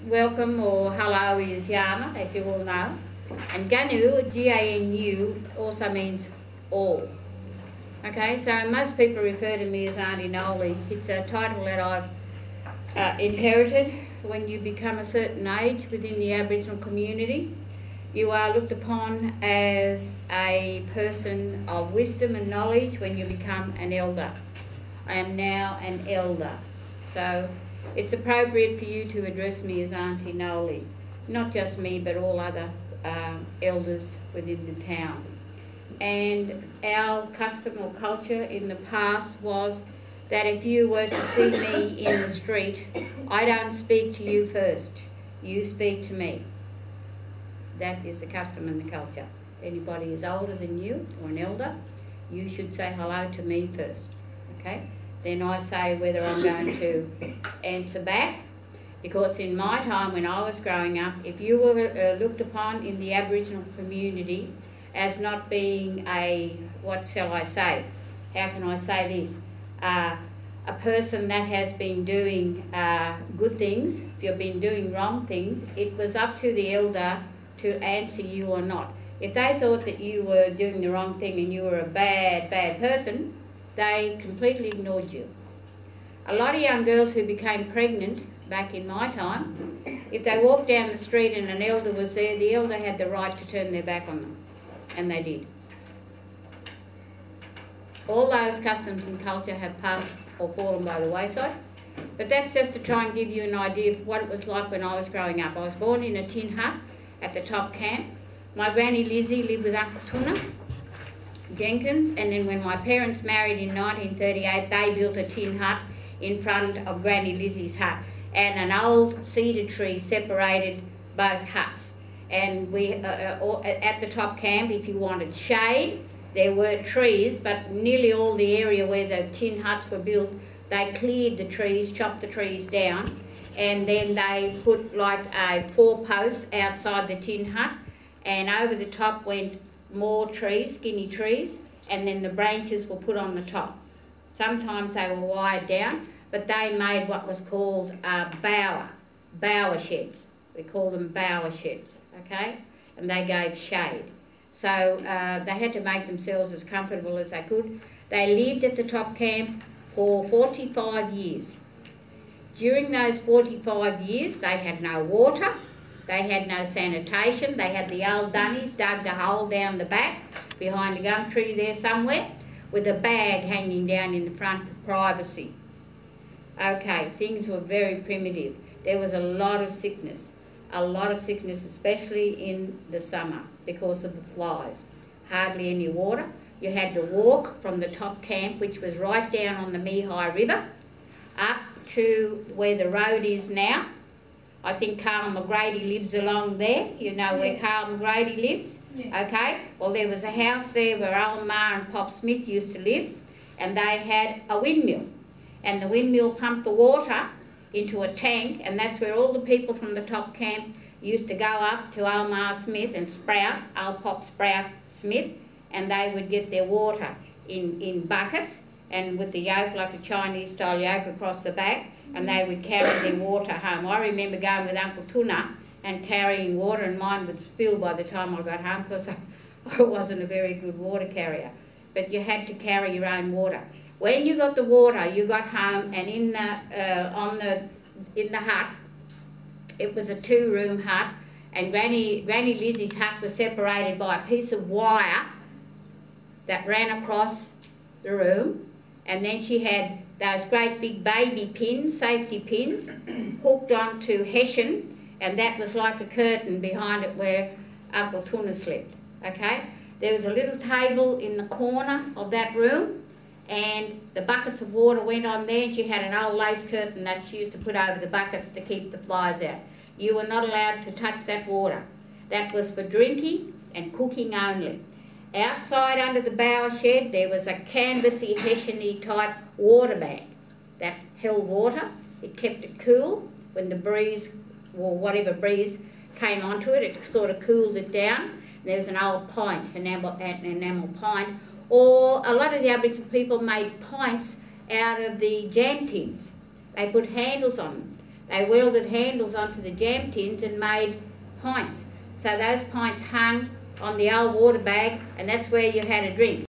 welcome or hello is Yana, as you all know. And Ganu, G-A-N-U, also means all. Okay, so most people refer to me as Auntie Noli. It's a title that I've inherited. When you become a certain age within the Aboriginal community, you are looked upon as a person of wisdom and knowledge when you become an elder. I am now an elder. So it's appropriate for you to address me as Auntie Noli. Not just me, but all other elders within the town. And our custom or culture in the past was that if you were to see me in the street, I don't speak to you first. You speak to me. That is the custom and the culture. Anybody is older than you or an elder, you should say hello to me first. Okay? Then I say whether I'm going to answer back. Because in my time when I was growing up, if you were looked upon in the Aboriginal community as not being a, what shall I say, how can I say this, a person that has been doing good things, if you've been doing wrong things, it was up to the elder to answer you or not. If they thought that you were doing the wrong thing and you were a bad person, they completely ignored you. A lot of young girls who became pregnant back in my time, if they walked down the street and an elder was there, the elder had the right to turn their back on them, and they did. All those customs and culture have passed or fallen by the wayside, but that's just to try and give you an idea of what it was like when I was growing up. I was born in a tin hut at the top camp. My granny Lizzie lived with Uncle Tuna Jenkins, and then when my parents married in 1938, they built a tin hut in front of Granny Lizzie's hut, and an old cedar tree separated both huts. And we, at the top camp, if you wanted shade, there were trees, but nearly all the area where the tin huts were built, they cleared the trees, chopped the trees down, and then they put like 4 posts outside the tin hut, and over the top went more trees, skinny trees, and then the branches were put on the top. Sometimes they were wired down, but they made what was called bower sheds. We call them bower sheds, okay? And they gave shade. So they had to make themselves as comfortable as they could. They lived at the top camp for 45 years. During those 45 years, they had no water, they had no sanitation, they had the old dunnies dug the hole down the back, behind a gum tree there somewhere, with a bag hanging down in the front for privacy. Okay, things were very primitive. There was a lot of sickness, especially in the summer because of the flies. Hardly any water. You had to walk from the top camp, which was right down on the Mihai River, up to where the road is now. I think Carl McGrady lives along there. You know where Carl McGrady lives? Yeah. Okay, well there was a house there where Alan Marr and Pop Smith used to live, and they had a windmill. And the windmill pumped the water into a tank, and that's where all the people from the top camp used to go up to Almar Smith and Sprout, Old Pop Sprout Smith, and they would get their water in buckets and with the yoke, like the Chinese style yoke across the back, and they would carry their water home. I remember going with Uncle Tuna and carrying water, and mine would spill by the time I got home because I wasn't a very good water carrier. But you had to carry your own water. When you got the water, you got home, and in the hut, it was a 2-room hut, and Granny Lizzie's hut was separated by a piece of wire that ran across the room, and then she had those great big baby pins, safety pins, hooked onto hessian, and that was like a curtain behind it where Uncle Tuna slept, okay? There was a little table in the corner of that room, and the buckets of water went on there, and she had an old lace curtain that she used to put over the buckets to keep the flies out. You were not allowed to touch that water. That was for drinking and cooking only. Outside under the bower shed, there was a canvassy, hessian-y type water bag that held water. It kept it cool. When the breeze, or whatever breeze came onto it, it sort of cooled it down. There was an old pint, an enamel pint, or a lot of the Aboriginal people made pints out of the jam tins. They put handles on them. they welded handles onto the jam tins and made pints. So those pints hung on the old water bag, and that's where you had a drink.